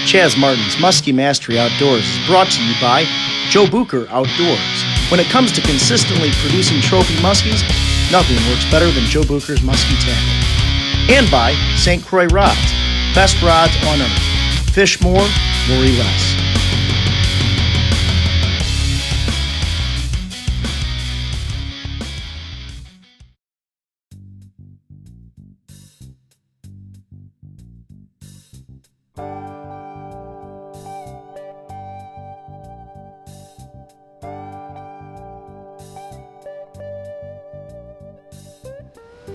Chaz Martin's Muskie Mastery Outdoors is brought to you by Joe Bucher Outdoors. When it comes to consistently producing trophy muskies, nothing works better than Joe Bucher's muskie tackle. And by St. Croix Rods, best rods on earth. Fish more, worry less.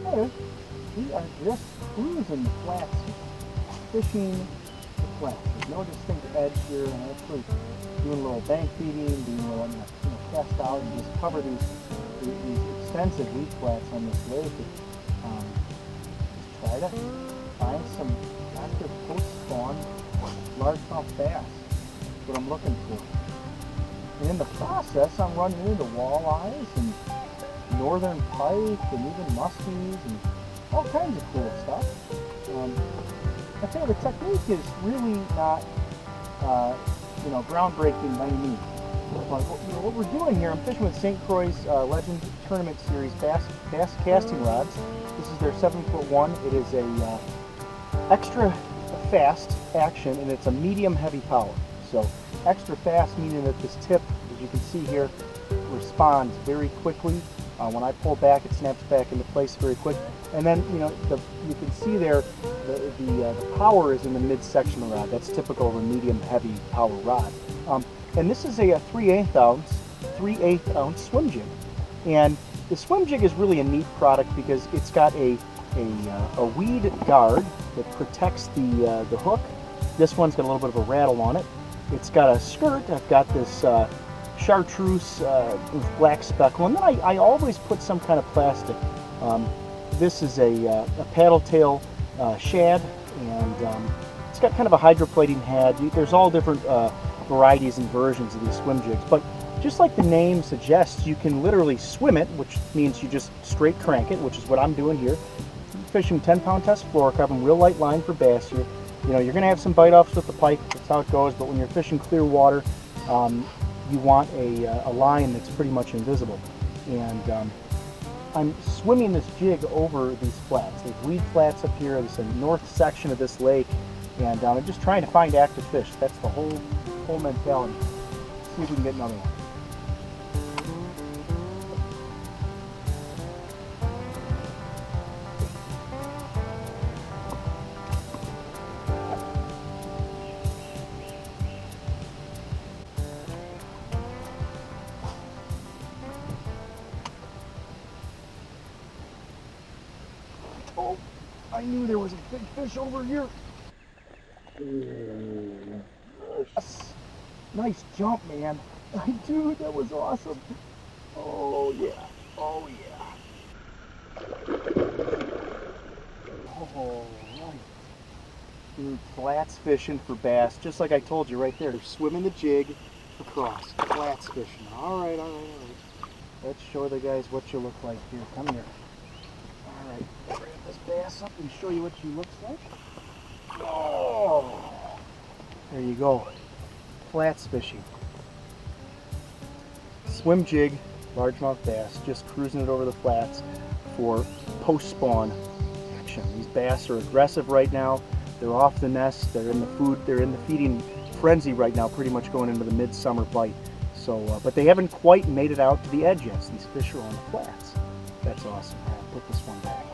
Hey, we are just cruising the flats here, fishing the flats. There's no distinct edge here, and actually doing a little bank feeding, doing a little cast out, and just cover these extensive weed flats on this lake. And, just try to find some active post-spawn largemouth bass. That's what I'm looking for. And in the process, I'm running into walleyes and northern pike and even muskies and all kinds of cool stuff. I think the technique is really not, groundbreaking by any means. But what we're doing here, I'm fishing with St. Croix Legend Tournament Series bass casting rods. This is their 7'1". It is a extra fast action, and it's a medium heavy power. So extra fast meaning that this tip, as you can see here, responds very quickly. When I pull back, it snaps back into place very quick. And then, you can see there, the power is in the midsection of the rod. That's typical of a medium heavy power rod. And this is a 3/8 ounce swim jig. And the swim jig is really a neat product because it's got a weed guard that protects the hook. This one's got a little bit of a rattle on it. It's got a skirt. I've got this chartreuse with black speckle, and then I always put some kind of plastic. This is a paddle tail shad, and it's got kind of a hydroplating head. There's all different varieties and versions of these swim jigs, but just like the name suggests, you can literally swim it, which means you just straight crank it, which is what I'm doing here. I'm fishing 10-pound test fluorocarbon, real light line for bass here. You're going to have some bite-offs with the pike, that's how it goes, but when you're fishing clear water, you want a line that's pretty much invisible. And I'm swimming this jig over these flats. There's weed flats up here. There's a north section of this lake, and I'm just trying to find active fish. That's the whole mentality. See if we can get another one. Oh, I knew there was a big fish over here. Yes. Nice jump, man. Dude, that was awesome. Oh, yeah. Oh, yeah. Oh, right. Dude, flats fishing for bass, just like I told you right there. They're swimming the jig across. Flats fishing. All right. Let's show the guys what you look like here. Come here. All right, grab this bass up and show you what she looks like. Oh, there you go. Flats fishing. Swim jig, largemouth bass, just cruising it over the flats for post-spawn action. These bass are aggressive right now. They're off the nest. They're in the feeding frenzy right now, pretty much going into the midsummer bite. So, but they haven't quite made it out to the edge yet. So these fish are on the flats. That's awesome. I'll put this one back.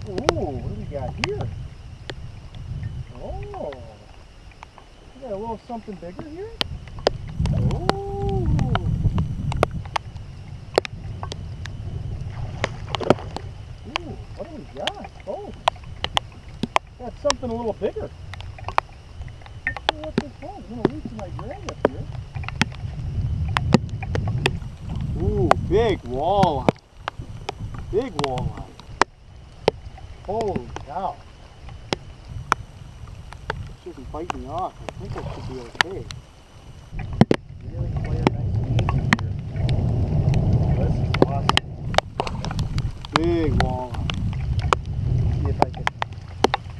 Oh, what do we got here? Oh, we got a little something bigger here. Oh, ooh, what do we got? Oh, got something a little bigger. I'm gonna loosen my drag up here. Ooh, big walleye. Big walleye. Holy cow. Shouldn't bite me off. I think I should be okay. Really play it nice and easy here. This is awesome. Big walleye. See if I can.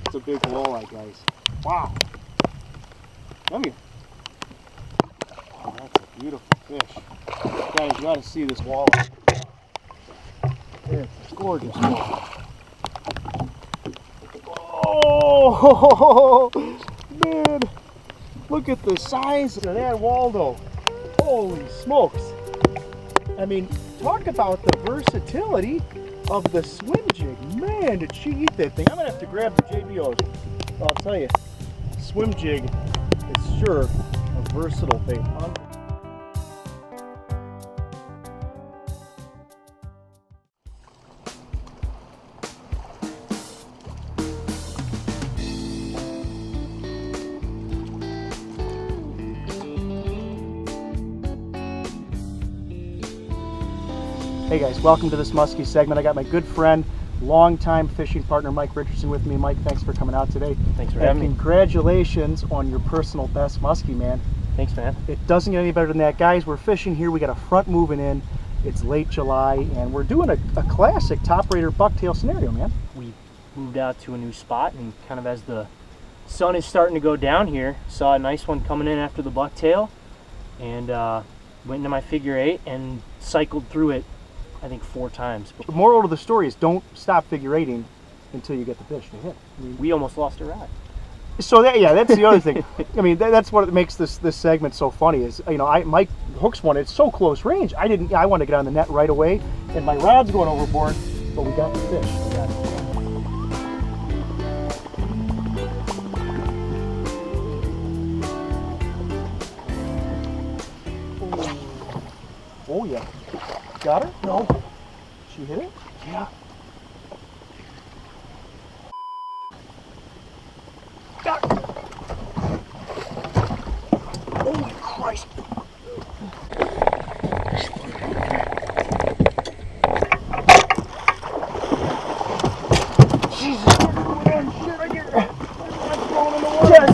It's a big walleye, guys. Wow. Come here. Oh, that's a beautiful fish. Guys, you gotta see this walleye. It's a gorgeous walleye. Oh, man. Look at the size of that Waldo. Holy smokes. I mean, talk about the versatility of the swim jig. Man, did she eat that thing. I'm going to have to grab the JBOs. I'll tell you, swim jig is sure a versatile bait. Hey guys, welcome to this muskie segment. I got my good friend, longtime fishing partner Mike Richardson with me. Mike, thanks for coming out today. Thanks for having me. Congratulations on your personal best muskie, man. Thanks, man. It doesn't get any better than that. Guys, we're fishing here. We got a front moving in. It's late July, and we're doing a classic TopRaider bucktail scenario, man. We moved out to a new spot, and kind of as the sun is starting to go down here, saw a nice one coming in after the bucktail, and went into my figure-8 and cycled through it, I think 4 times. The moral of the story is don't stop figure-8ing until you get the fish to hit. I mean, we almost lost a rod. So that, yeah, that's the other thing. I mean, that's what makes this segment so funny is, you know, Mike hooks one. It's so close range. I want to get on the net right away, and my rod's going overboard, but we got the fish. We got it. Oh yeah. Got her? No. She hit it? Yeah. Got her. Oh my Christ. Jesus. Shit right here. I'm throwing in the water. Yes.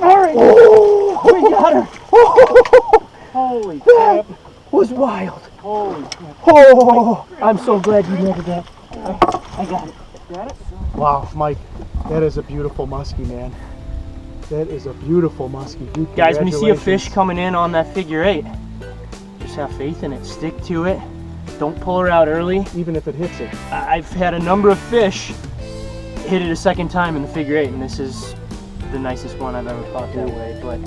All right. Oh, we got her. Holy crap. Was wild. Holy crap. Oh, I'm so glad you netted that. I got it. Got it? Wow, Mike, that is a beautiful muskie, man. That is a beautiful muskie. Dude, guys, when you see a fish coming in on that figure-8, just have faith in it. Stick to it. Don't pull her out early. Even if it hits it. I've had a number of fish hit it a second time in the figure-8, and this is the nicest one I've ever caught that way. But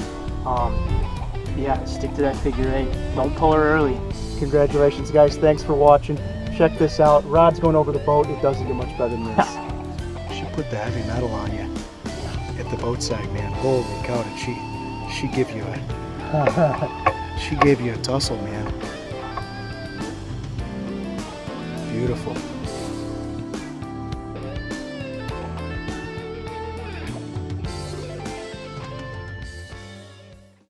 yeah, stick to that figure-8. Don't pull her early. Congratulations, guys. Thanks for watching. Check this out. Rod's going over the boat. It doesn't get much better than this. She put the heavy metal on you at the boat side, man. Holy cow, did she give you she gave you a tussle, man. Beautiful.